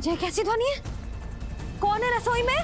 ये कैसी ध्वनि है? कौन है रसोई में?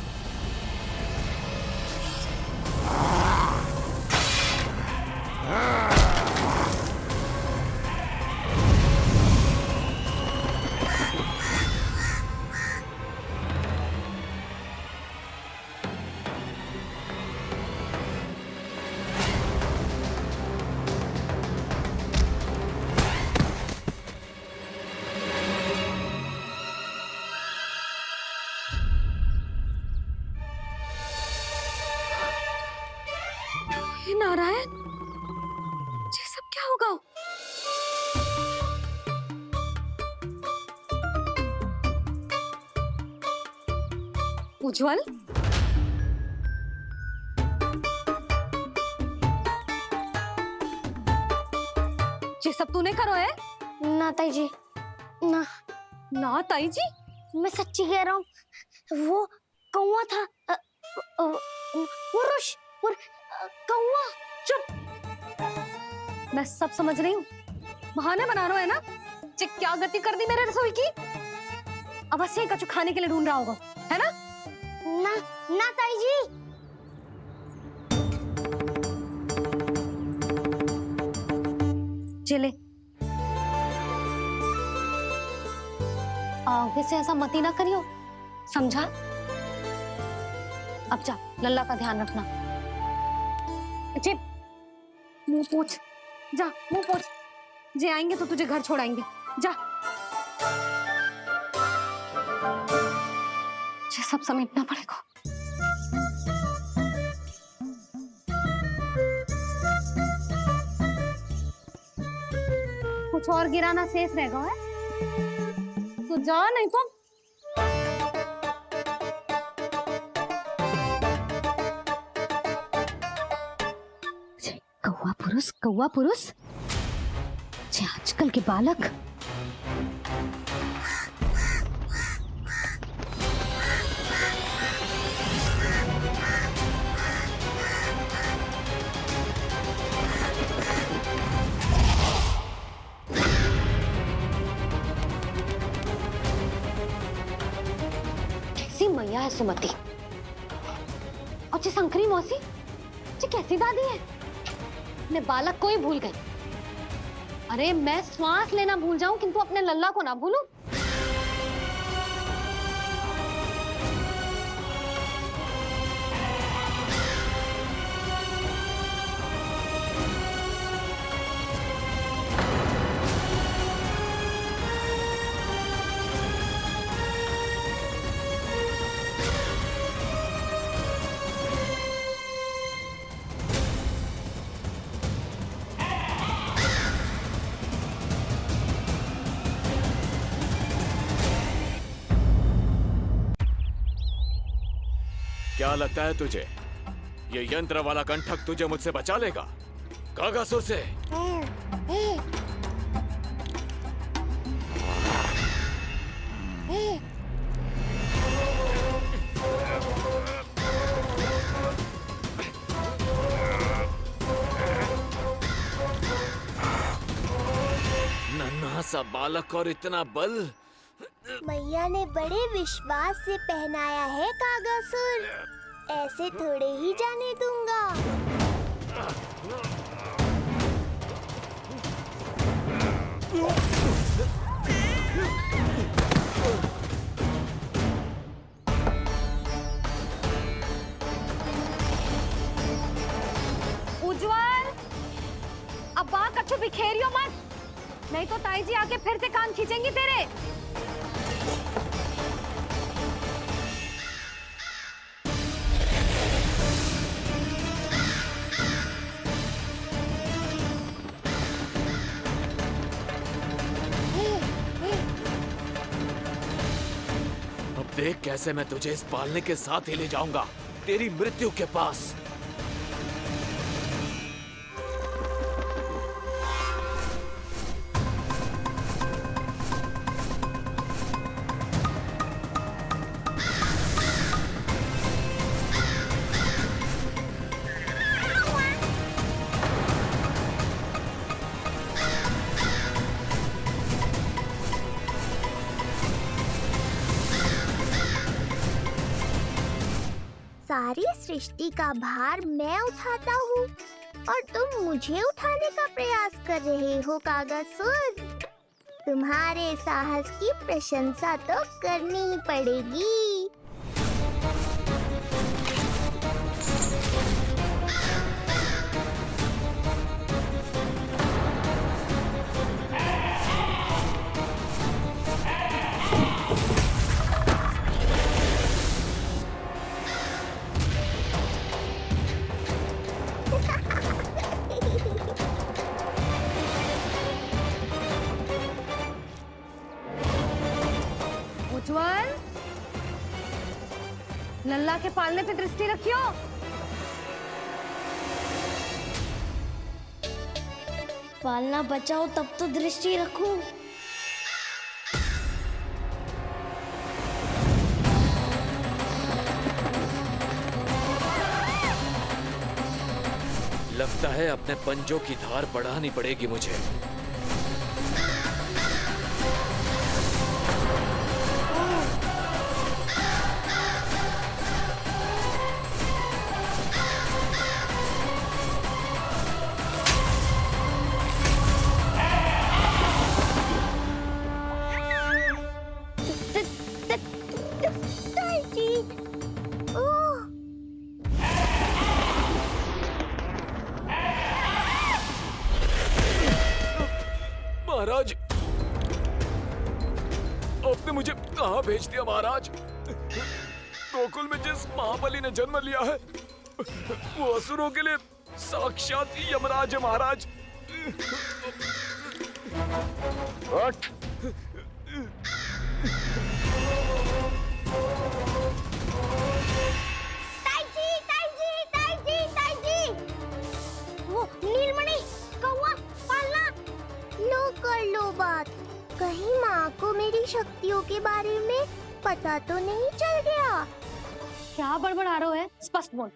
नारायण, ये सब क्या होगा? उज्जवल, ये सब तूने करो है? ना ताई जी, ना ना ताई जी, मैं सच्ची कह रहा हूँ। वो कौवा था, वो कौवा। चुप! मैं सब समझ रही हूँ, बहाने बना रहा है ना? क्या गति कर दी मेरे रसोई की? अब ऐसे ही कछु खाने के लिए ढूंढ रहा होगा, है ना? ना ना ताई जी। चले, आगे से ऐसा मती ना करियो, समझा? अब जा, लल्ला का ध्यान रखना। चिप, मुंह पोंछ, जा मुंह पोंछ। जे आएंगे तो तुझे घर छोड़ाएंगे, जा। ये सब समेटना पड़ेगा। कुछ और गिराना शेष रहेगा है? तो जा, नहीं तो कौवा पुरुष जे आजकल के बालक। कैसी मैया है सुमति, और जी शंकरी मौसी जी कैसी दादी है? अपने बालक को ही भूल गई। अरे मैं श्वास लेना भूल जाऊं किंतु अपने लल्ला को ना भूलूं। क्या लगता है तुझे ये यंत्र वाला कंठक तुझे मुझसे बचा लेगा? कागासुर से। नन्हा सा बालक और इतना बल। मैया ने बड़े विश्वास से पहनाया है कागासुर, ऐसे थोड़े ही जाने दूंगा। उज्जवल, अब बात कछु बिखेरियो मत, नहीं तो ताई जी आके फिर से कान खींचेंगी तेरे। देख कैसे मैं तुझे इस पालने के साथ ही ले जाऊंगा तेरी मृत्यु के पास। सारी सृष्टि का भार मैं उठाता हूँ और तुम मुझे उठाने का प्रयास कर रहे हो कागासुर। तुम्हारे साहस की प्रशंसा तो करनी ही पड़ेगी। उज्जवल, लल्ला के पालने पे दृष्टि रखियो। पालना बचाओ तब तो दृष्टि रखूं। लगता है अपने पंजों की धार बढ़ानी पड़ेगी मुझे। महाराज, आपने मुझे कहाँ भेज दिया महाराज? गोकुल में जिस महाबली ने जन्म लिया है वो असुरों के लिए साक्षात यमराज है महाराज। वो नीलमणि, कौवा, पालना, लो कर लो बात। कहीं माँ को मेरी शक्तियों के बारे में पता तो नहीं चल गया? क्या बड़बड़ा रहे हो है? स्पष्ट बोल।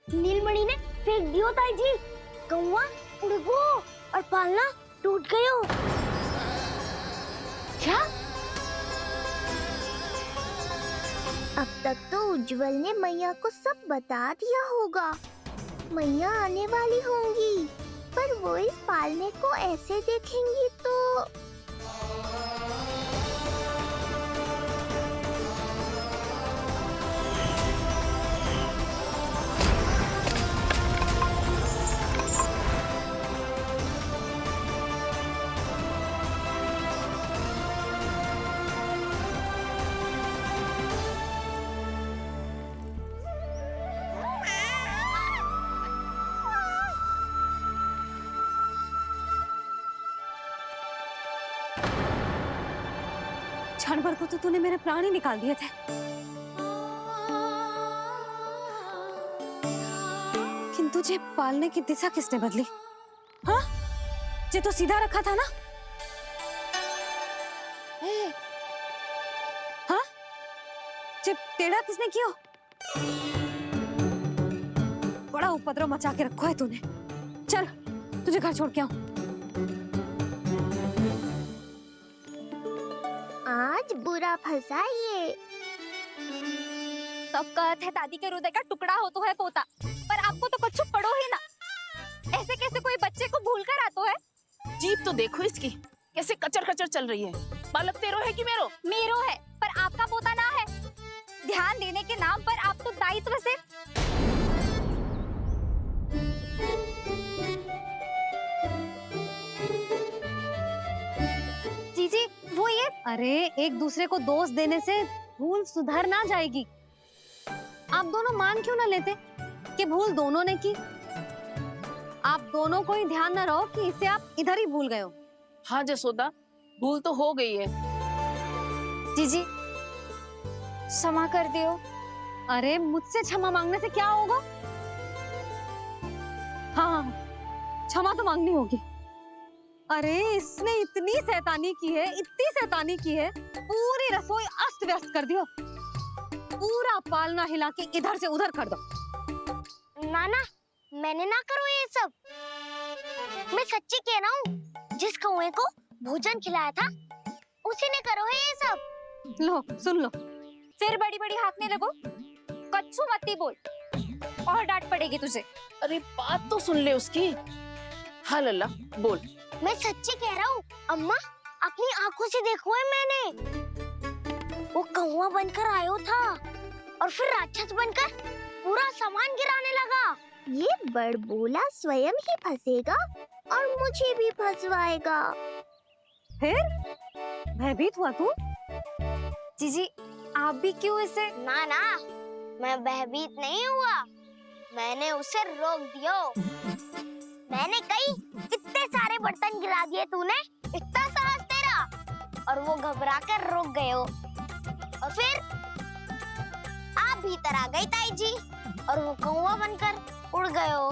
नीलमणि ने फेंक दियो ताई जी। कौवा उड़ गयो और पालना टूट गयो। क्या? अब तक तो उज्जवल ने मैया को सब बता दिया होगा। मैया आने वाली होंगी, पर वो इस पालने को ऐसे देखेंगी तो क्षण भर को तो तूने मेरे प्राण ही निकाल दिए थे। किंतु तुझे पालने की दिशा किसने बदली? हाँ, ये तो सीधा रखा था ना? हाँ, ये टेढ़ा किसने किया? बड़ा उपद्रव मचा के रखा है तूने। चल, तुझे घर छोड़ के आऊं। आज बुरा फंसा ये। सब कहते हैं दादी के हृदय का टुकड़ा हो तो है पोता, पर आपको तो कुछ पड़ो ही ना। ऐसे कैसे कोई बच्चे को भूल कर आतो है? जीभ तो देखो इसकी, कैसे कचर कचर चल रही है। बालक तेरो है कि मेरो? मेरो है, पर आपका पोता ना है। ध्यान देने के नाम पर आप तो दायित्व से जीजी वो ये। अरे एक दूसरे को दोष देने से भूल सुधर ना जाएगी। आप दोनों मान क्यों ना लेते कि भूल दोनों ने की? आप दोनों को ही ध्यान न रहो कि इसे आप इधर ही भूल गए हो। हाँ जसोदा, भूल तो हो गई है। जीजी क्षमा कर दियो। अरे मुझसे क्षमा मांगने से क्या होगा? हाँ, क्षमा तो मांगनी होगी। अरे इसने इतनी शैतानी की है, इतनी शैतानी की है, पूरी रसोई अस्त व्यस्त कर दियो। पूरा पालना हिला के इधर से उधर कर दो। नाना, मैंने ना करो ये सब। मैं सच्ची कह रहा हूँ, जिस कौवे को भोजन खिलाया था उसी ने करो है ये सब। लो सुन लो। फिर बड़ी बड़ी हाकने लगो। कच्छू मत बोल। और डांट पड़ेगी तुझे। अरे बात तो सुन ले उसकी। हाँ लल्ला बोल। मैं सच्ची कह रहा हूँ अम्मा, अपनी आंखों से देखो है मैंने। वो कौवा बनकर आयो था और फिर राक्षस बनकर पूरा सामान गिराने लगा। ये बड़बोला स्वयं ही फंसेगा और मुझे भी फंसवाएगा। फिर भयभीत हुआ तू? जीजी आप भी क्यों इसे? ना ना, मैं भयभीत नहीं हुआ, मैंने उसे रोक दिया। मैंने कही इतने सारे बर्तन गिरा दिए तूने, इतना साहस तेरा, और वो घबरा कर रुक गए हो। और फिर आप भीतर आ गई ताई जी और वो कौवा बनकर उड़ गए हो।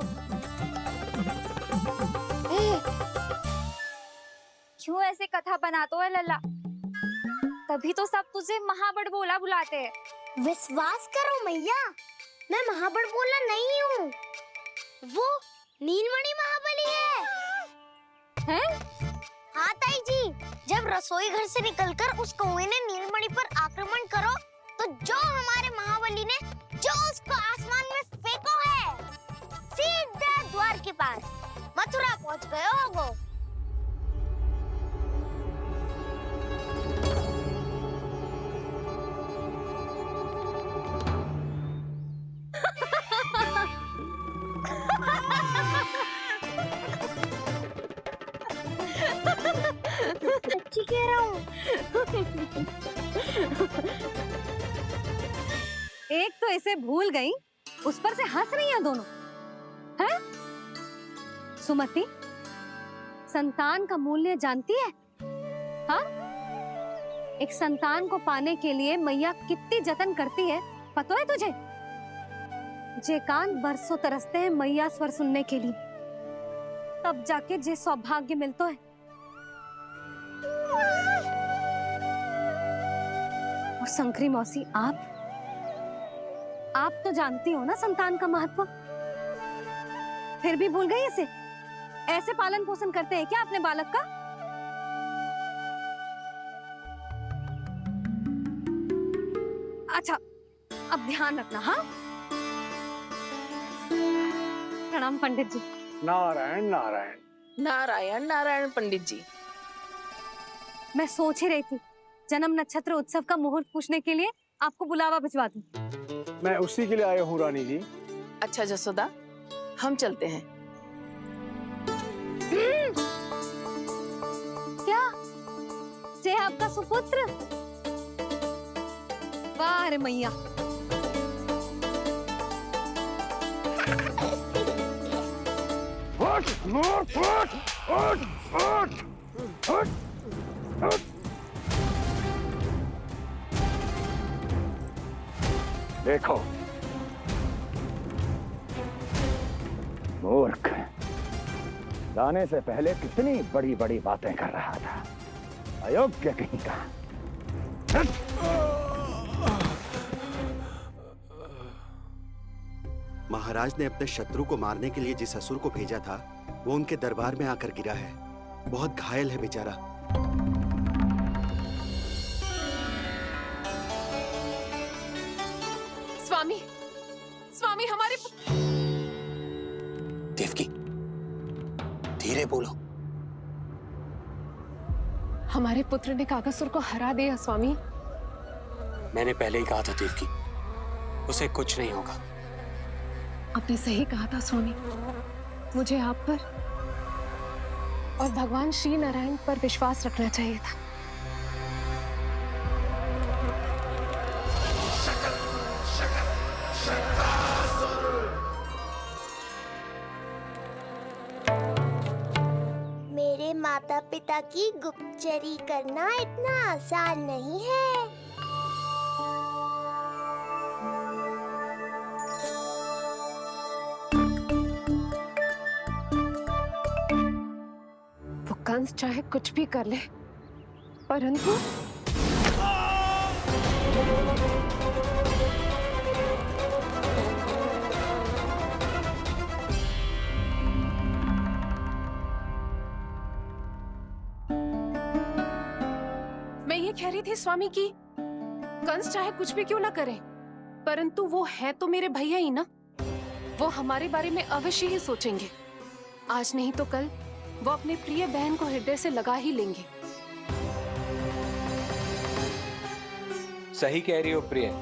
क्यों ऐसे कथा बनाते हो लल्ला? तभी तो सब तुझे महाबड़बोला बुलाते हैं। विश्वास करो मैया, मैं महाबड़बोला नहीं हूँ, वो नीलमणि महाबली है। हैं? हाँ ताई जी, जब रसोई घर से निकलकर उस कौवे ने नीलमणि पर आक्रमण करो तो जो हमारे महाबली ने जो उसको आसमान में फेंको है, सीधा द्वार के पास मथुरा पहुंच गए होगो। सच्ची कह रहा हूँ। एक तो इसे भूल गई, उस पर से हंस रही हैं दोनों। हैं? सुमति, संतान का मूल्य जानती है? हाँ? एक संतान को पाने के लिए मैया कितनी जतन करती है, पता है तुझे? जे कान बरसों तरसते हैं मैया स्वर सुनने के लिए, तब जाके जे सौभाग्य मिलता है। और शंकरी मौसी, आप तो जानती हो ना संतान का महत्व, फिर भी भूल गई इसे? ऐसे पालन पोषण करते हैं क्या अपने बालक का? अच्छा, अब ध्यान रखना। हाँ, प्रणाम पंडित जी। नारायण नारायण। नारायण नारायण पंडित जी। मैं सोच ही रही थी जन्म नक्षत्र उत्सव का मुहूर्त पूछने के लिए आपको बुलावा भिजवा दूं। मैं उसी के लिए आया हूँ रानी जी। अच्छा जसोदा, हम चलते हैं। क्या जे आपका सुपुत्र? वाह रे मैया। उठ, उठ, उठ, उठ, उठ, उठ, उठ। देखो मूर्ख, जाने से पहले कितनी बड़ी बड़ी बातें कर रहा था, अयोग्य कहीं का। महाराज ने अपने शत्रु को मारने के लिए जिस असुर को भेजा था, वो उनके दरबार में आकर गिरा है। बहुत घायल है बेचारा। स्वामी, स्वामी हमारे देवकी, धीरे बोलो। हमारे पुत्र ने काकासुर को हरा दिया स्वामी। मैंने पहले ही कहा था देवकी, उसे कुछ नहीं होगा। आपने सही कहा था स्वामी, मुझे आप पर और भगवान श्री नारायण पर विश्वास रखना चाहिए था। मेरे माता पिता की गुप्तचरी करना इतना आसान नहीं है। वो कंस चाहे कुछ भी कर ले, परंतु मैं ये कह रही थी स्वामी कि कंस चाहे कुछ भी क्यों ना करे, परंतु वो है तो मेरे भैया ही ना। वो हमारे बारे में अवश्य ही सोचेंगे। आज नहीं तो कल वो अपनी प्रिय बहन को हृदय से लगा ही लेंगे। सही कह रही हो प्रिय।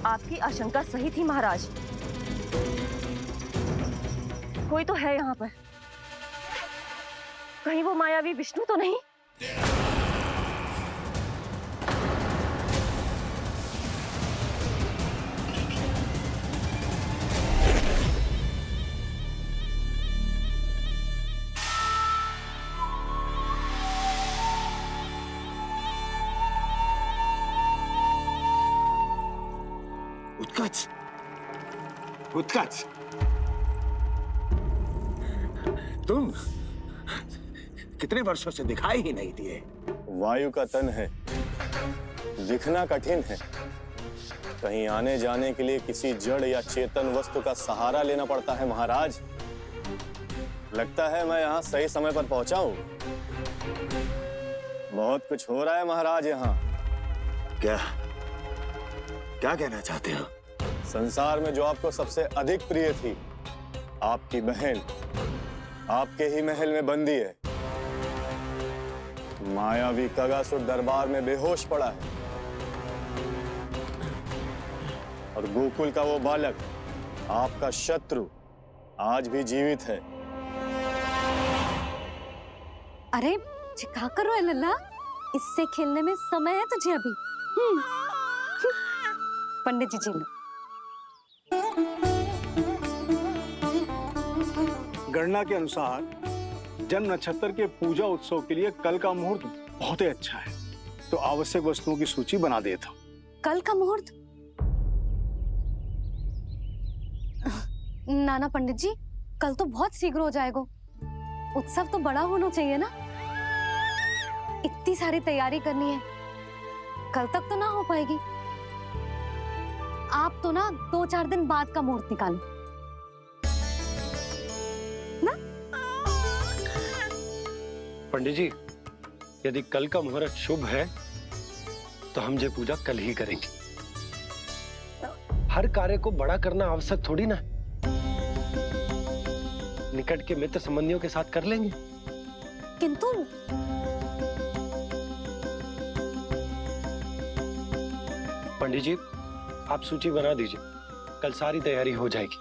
आपकी आशंका सही थी महाराज। कोई तो है यहाँ पर। कहीं वो मायावी विष्णु तो नहीं? उत्कच, उत्कच, तुम कितने वर्षों से दिखाई ही नहीं दिए। वायु का तन है, दिखना कठिन है। कहीं आने जाने के लिए किसी जड़ या चेतन वस्तु का सहारा लेना पड़ता है महाराज। लगता है मैं यहाँ सही समय पर पहुंचा हूँ। बहुत कुछ हो रहा है महाराज यहाँ। क्या क्या कहना चाहते हो? संसार में जो आपको सबसे अधिक प्रिय थी, आपकी बहन, आपके ही महल में बंदी है। मायावी कगासुर दरबार में बेहोश पड़ा है और गोकुल का वो बालक, आपका शत्रु, आज भी जीवित है। अरे चिका करो लल्ला, इससे खेलने में समय है तुझे अभी। पंडित जी लो। गणना के अनुसार जन्म नक्षत्र के पूजा उत्सव के लिए कल का मुहूर्त बहुत ही अच्छा है, तो आवश्यक वस्तुओं की सूची बना देता हूँ। कल का मुहूर्त? नाना पंडित जी, कल तो बहुत शीघ्र हो जाएगा। उत्सव तो बड़ा होना चाहिए ना। इतनी सारी तैयारी करनी है, कल तक तो ना हो पाएगी। आप तो ना 2-4 दिन बाद का मुहूर्त निकालो ना। पंडित जी, यदि कल का मुहूर्त शुभ है तो हम ये पूजा कल ही करेंगे। हर कार्य को बड़ा करना आवश्यक थोड़ी ना। निकट के मित्र संबंधियों के साथ कर लेंगे। किंतु पंडित जी, आप सूची बना दीजिए, कल सारी तैयारी हो जाएगी।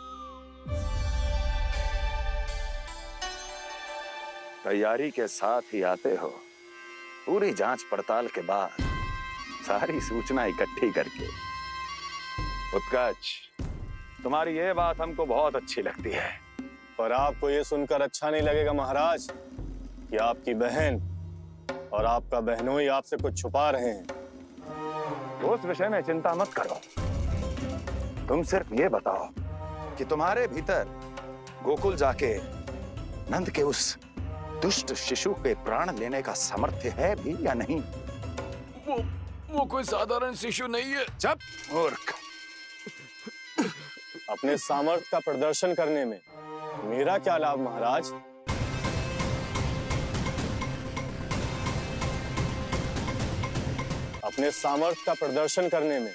तैयारी के साथ ही आते हो, पूरी जांच पड़ताल के बाद सारी सूचना इकट्ठी करके। उत्कच, तुम्हारी ये बात हमको बहुत अच्छी लगती है। पर आपको ये सुनकर अच्छा नहीं लगेगा महाराज कि आपकी बहन और आपका बहनोई आपसे कुछ छुपा रहे हैं। उस विषय में चिंता मत करो, तुम सिर्फ ये बताओ कि तुम्हारे भीतर गोकुल जाके नंद के उस दुष्ट शिशु के प्राण लेने का सामर्थ्य है भी या नहीं? वो कोई साधारण शिशु नहीं है। चुप मूर्ख। अपने सामर्थ्य का प्रदर्शन करने में मेरा क्या लाभ महाराज? अपने सामर्थ्य का प्रदर्शन करने में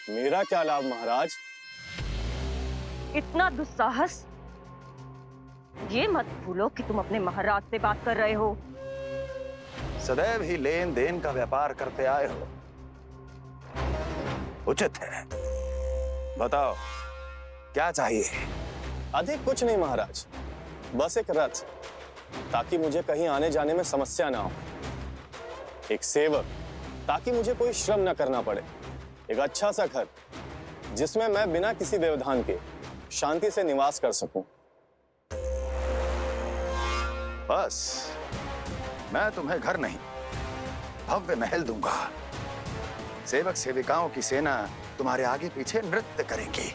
मेरा क्या लाभ महाराज? इतना दुस्साहस? ये मत भूलो कि तुम अपने महाराज से बात कर रहे हो। सदैव ही लेन देन का व्यापार करते आए हो, उचित है। बताओ क्या चाहिए? अधिक कुछ नहीं महाराज, बस एक रथ, ताकि मुझे कहीं आने जाने में समस्या ना हो। एक सेवक, ताकि मुझे कोई श्रम न करना पड़े। एक अच्छा सा घर, जिसमें मैं बिना किसी व्यवधान के शांति से निवास कर सकूं। बस मैं तुम्हें घर नहीं, भव्य महल दूंगा। सेवक सेविकाओं की सेना तुम्हारे आगे पीछे नृत्य करेंगी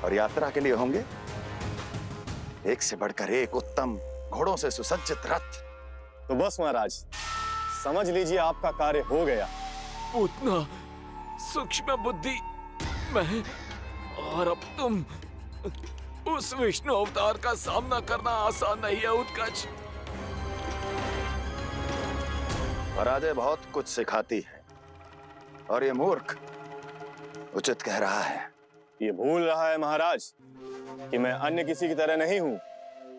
और यात्रा के लिए होंगे एक से बढ़कर एक उत्तम घोड़ों से सुसज्जित रथ। तो बस महाराज, समझ लीजिए आपका कार्य हो गया। उतना सूक्ष्म बुद्धि मैं, और अब तुम, उस विष्णु अवतार का सामना करना आसान नहीं है उत्कच। पराजय बहुत कुछ सिखाती है और ये मूर्ख उचित कह रहा है। ये भूल रहा है महाराज कि मैं अन्य किसी की तरह नहीं हूं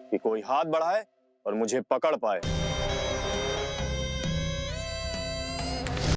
कि कोई हाथ बढ़ाए और मुझे पकड़ पाए।